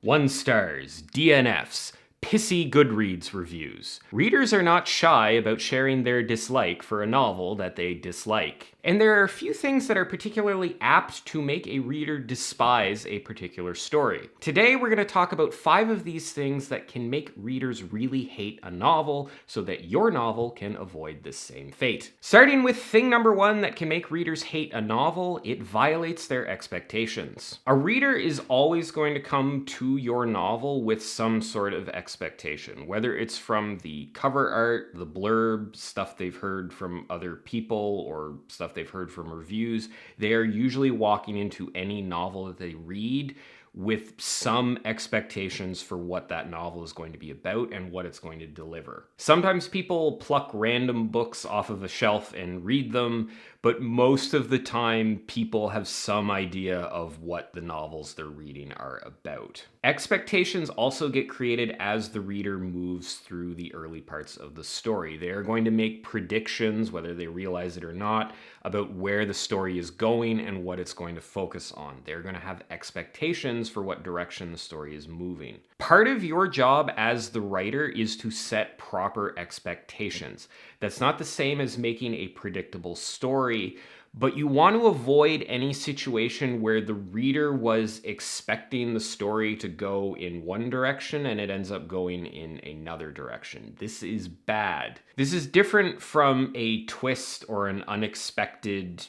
1 stars, DNFs, pissy Goodreads reviews. Readers are not shy about sharing their dislike for a novel that they dislike. And there are a few things that are particularly apt to make a reader despise a particular story. Today we're going to talk about 5 of these things that can make readers really hate a novel so that your novel can avoid this same fate. Starting with thing number 1 that can make readers hate a novel, it violates their expectations. A reader is always going to come to your novel with some sort of expectation, whether it's from the cover art, the blurb, stuff they've heard from other people, or stuff they've heard from reviews. They are usually walking into any novel that they read with some expectations for what that novel is going to be about and what it's going to deliver. Sometimes people pluck random books off of a shelf and read them, but most of the time people have some idea of what the novels they're reading are about. Expectations also get created as the reader moves through the early parts of the story. They are going to make predictions, whether they realize it or not, about where the story is going and what it's going to focus on. They're going to have expectations for what direction the story is moving. Part of your job as the writer is to set proper expectations. That's not the same as making a predictable story, but you want to avoid any situation where the reader was expecting the story to go in one direction and it ends up going in another direction. This is bad. This is different from a twist or an unexpected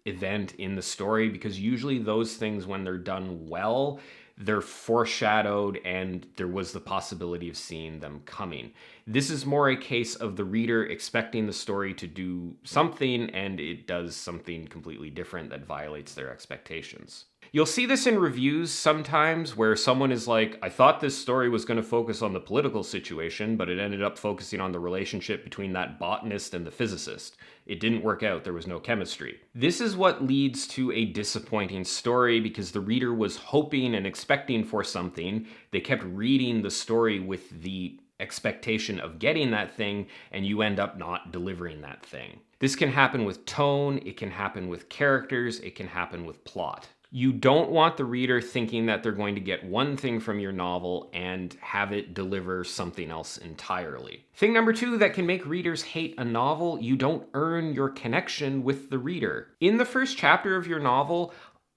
event in the story, because usually those things, when they're done well, they're foreshadowed and there was the possibility of seeing them coming. This is more a case of the reader expecting the story to do something and it does something completely different that violates their expectations. You'll see this in reviews sometimes where someone is like, I thought this story was going to focus on the political situation, but it ended up focusing on the relationship between that botanist and the physicist. It didn't work out, there was no chemistry. This is what leads to a disappointing story because the reader was hoping and expecting for something. They kept reading the story with the expectation of getting that thing, and you end up not delivering that thing. This can happen with tone, it can happen with characters, it can happen with plot. You don't want the reader thinking that they're going to get one thing from your novel and have it deliver something else entirely. Thing number 2 that can make readers hate a novel, you don't earn your connection with the reader. In the first chapter of your novel,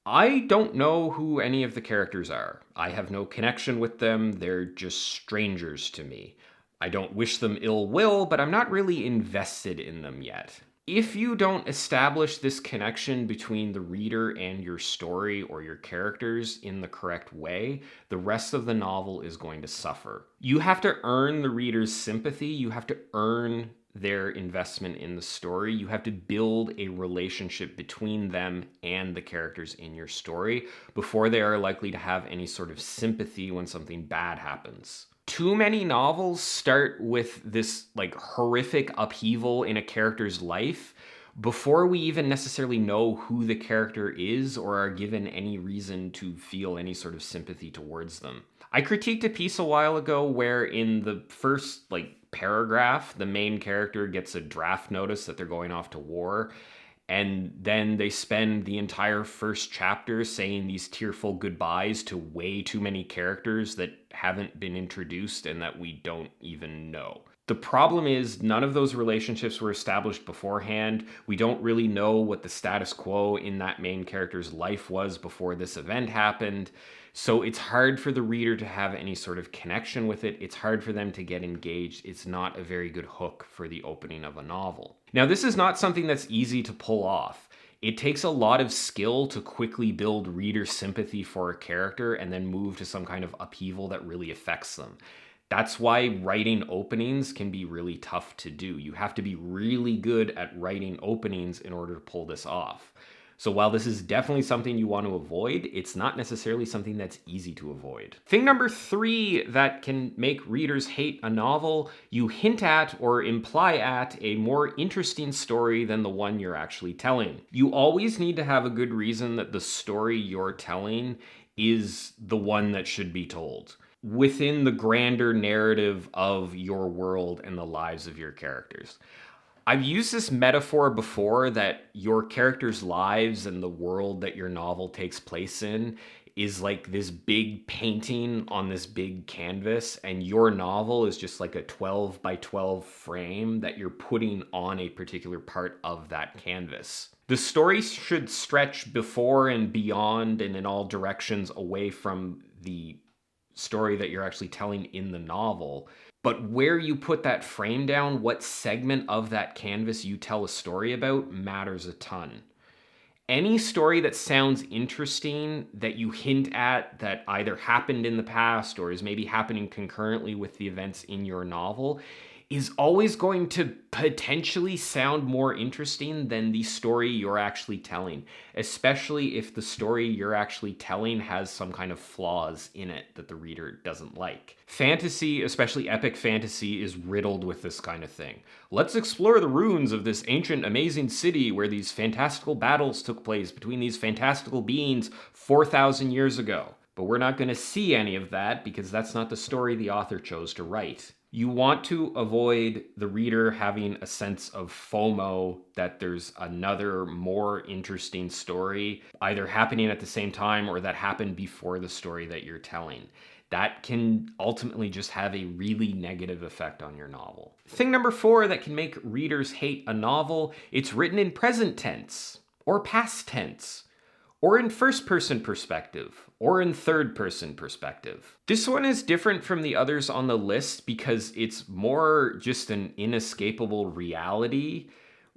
I don't know who any of the characters are. I have no connection with them, they're just strangers to me. I don't wish them ill will, but I'm not really invested in them yet. If you don't establish this connection between the reader and your story or your characters in the correct way, the rest of the novel is going to suffer. You have to earn the reader's sympathy. You have to earn their investment in the story. You have to build a relationship between them and the characters in your story before they are likely to have any sort of sympathy when something bad happens. Too many novels start with this horrific upheaval in a character's life before we even necessarily know who the character is or are given any reason to feel any sort of sympathy towards them. I critiqued a piece a while ago where in the first paragraph, the main character gets a draft notice that they're going off to war. And then they spend the entire first chapter saying these tearful goodbyes to way too many characters that haven't been introduced and that we don't even know. The problem is none of those relationships were established beforehand. We don't really know what the status quo in that main character's life was before this event happened. So it's hard for the reader to have any sort of connection with it. It's hard for them to get engaged. It's not a very good hook for the opening of a novel. Now, this is not something that's easy to pull off. It takes a lot of skill to quickly build reader sympathy for a character and then move to some kind of upheaval that really affects them. That's why writing openings can be really tough to do. You have to be really good at writing openings in order to pull this off. So while this is definitely something you want to avoid, it's not necessarily something that's easy to avoid. Thing number 3 that can make readers hate a novel, you hint at or imply at a more interesting story than the one you're actually telling. You always need to have a good reason that the story you're telling is the one that should be told within the grander narrative of your world and the lives of your characters. I've used this metaphor before that your characters' lives and the world that your novel takes place in is like this big painting on this big canvas, and your novel is just like a 12 by 12 frame that you're putting on a particular part of that canvas. The story should stretch before and beyond and in all directions away from the story that you're actually telling in the novel. But where you put that frame down, what segment of that canvas you tell a story about, matters a ton. Any story that sounds interesting, that you hint at that either happened in the past or is maybe happening concurrently with the events in your novel, is always going to potentially sound more interesting than the story you're actually telling, especially if the story you're actually telling has some kind of flaws in it that the reader doesn't like. Fantasy, especially epic fantasy, is riddled with this kind of thing. Let's explore the ruins of this ancient, amazing city where these fantastical battles took place between these fantastical beings 4,000 years ago. But we're not going to see any of that because that's not the story the author chose to write. You want to avoid the reader having a sense of FOMO that there's another more interesting story either happening at the same time or that happened before the story that you're telling. That can ultimately just have a really negative effect on your novel. Thing number 4 that can make readers hate a novel, it's written in present tense or past tense, or in first-person perspective, or in third-person perspective. This one is different from the others on the list because it's more just an inescapable reality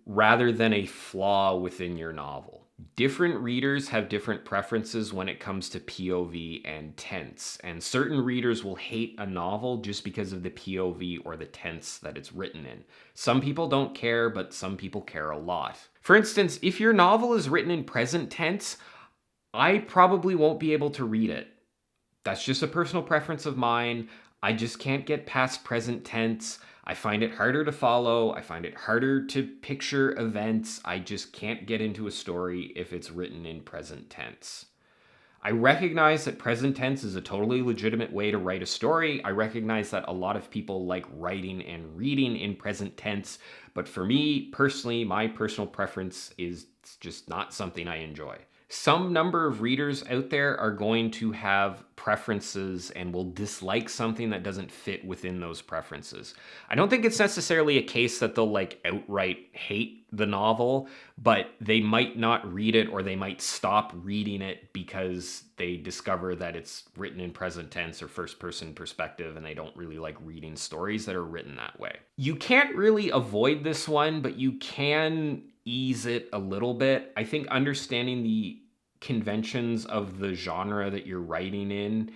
rather than a flaw within your novel. Different readers have different preferences when it comes to POV and tense, and certain readers will hate a novel just because of the POV or the tense that it's written in. Some people don't care, but some people care a lot. For instance, if your novel is written in present tense, I probably won't be able to read it. That's just a personal preference of mine. I just can't get past present tense. I find it harder to follow. I find it harder to picture events. I just can't get into a story if it's written in present tense. I recognize that present tense is a totally legitimate way to write a story. I recognize that a lot of people like writing and reading in present tense, but for me personally, my personal preference is just not something I enjoy. Some number of readers out there are going to have preferences and will dislike something that doesn't fit within those preferences. I don't think it's necessarily a case that they'll like outright hate the novel, but they might not read it or they might stop reading it because they discover that it's written in present tense or first person perspective and they don't really like reading stories that are written that way. You can't really avoid this one, but you can ease it a little bit. I think understanding the conventions of the genre that you're writing in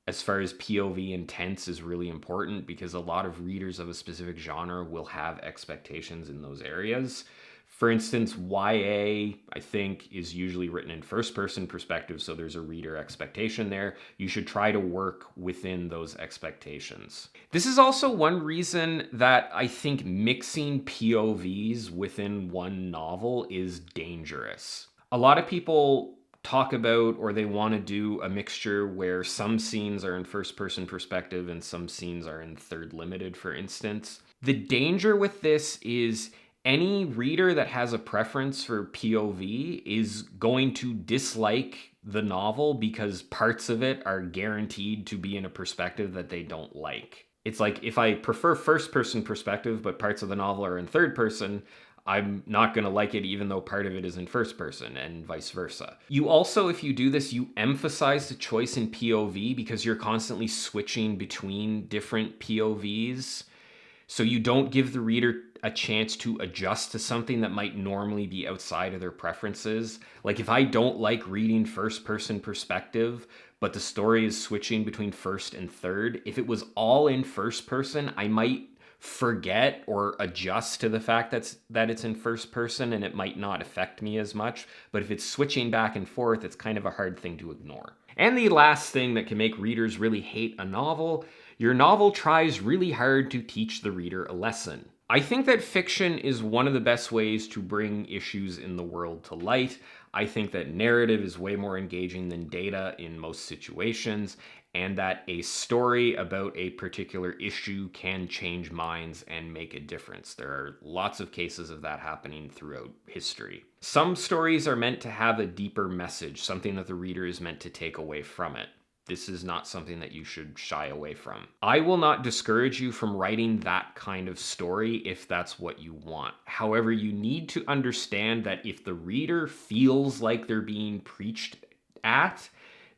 as far as POV and tense is really important because a lot of readers of a specific genre will have expectations in those areas. For instance, YA, I think, is usually written in first-person perspective, so there's a reader expectation there. You should try to work within those expectations. This is also one reason that I think mixing POVs within one novel is dangerous. A lot of people talk about or they want to do a mixture where some scenes are in first-person perspective and some scenes are in third limited, for instance. The danger with this is any reader that has a preference for POV is going to dislike the novel because parts of it are guaranteed to be in a perspective that they don't like. It's like if I prefer first-person perspective, but parts of the novel are in third person, I'm not going to like it even though part of it is in first person and vice versa. You also, if you do this, you emphasize the choice in POV because you're constantly switching between different POVs. So you don't give the reader a chance to adjust to something that might normally be outside of their preferences. Like if I don't like reading first person perspective, but the story is switching between first and third, if it was all in first person, I might forget or adjust to the fact that it's in first person and it might not affect me as much. But if it's switching back and forth, it's kind of a hard thing to ignore. And the last thing that can make readers really hate a novel, your novel tries really hard to teach the reader a lesson. I think that fiction is one of the best ways to bring issues in the world to light. I think that narrative is way more engaging than data in most situations. and that a story about a particular issue can change minds and make a difference. There are lots of cases of that happening throughout history. Some stories are meant to have a deeper message, something that the reader is meant to take away from it. This is not something that you should shy away from. I will not discourage you from writing that kind of story if that's what you want. However, you need to understand that if the reader feels like they're being preached at,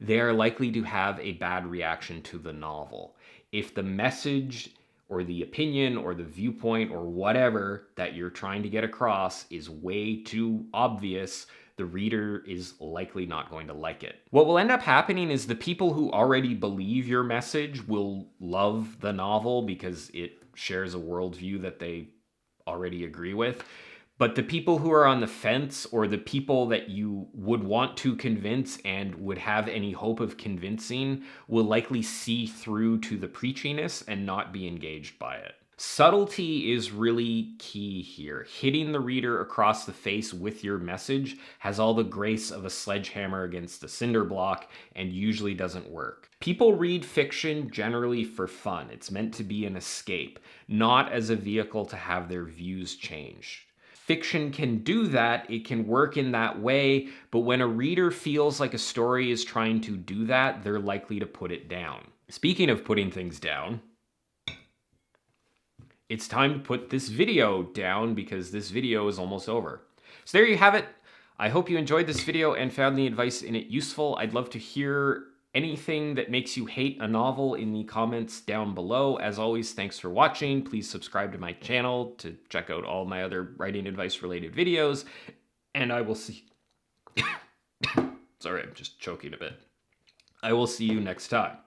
they are likely to have a bad reaction to the novel. If the message or the opinion or the viewpoint or whatever that you're trying to get across is way too obvious, the reader is likely not going to like it. What will end up happening is the people who already believe your message will love the novel because it shares a worldview that they already agree with. But the people who are on the fence, or the people that you would want to convince and would have any hope of convincing, will likely see through to the preachiness and not be engaged by it. Subtlety is really key here. Hitting the reader across the face with your message has all the grace of a sledgehammer against a cinder block and usually doesn't work. People read fiction generally for fun. It's meant to be an escape, not as a vehicle to have their views changed. Fiction can do that, it can work in that way, but when a reader feels like a story is trying to do that, they're likely to put it down. Speaking of putting things down, it's time to put this video down because this video is almost over. So there you have it. I hope you enjoyed this video and found the advice in it useful. I'd love to hear anything that makes you hate a novel in the comments down below. As always, thanks for watching. Please subscribe to my channel to check out all my other writing advice related videos. And I will see... Sorry, I'm just choking a bit. I will see you next time.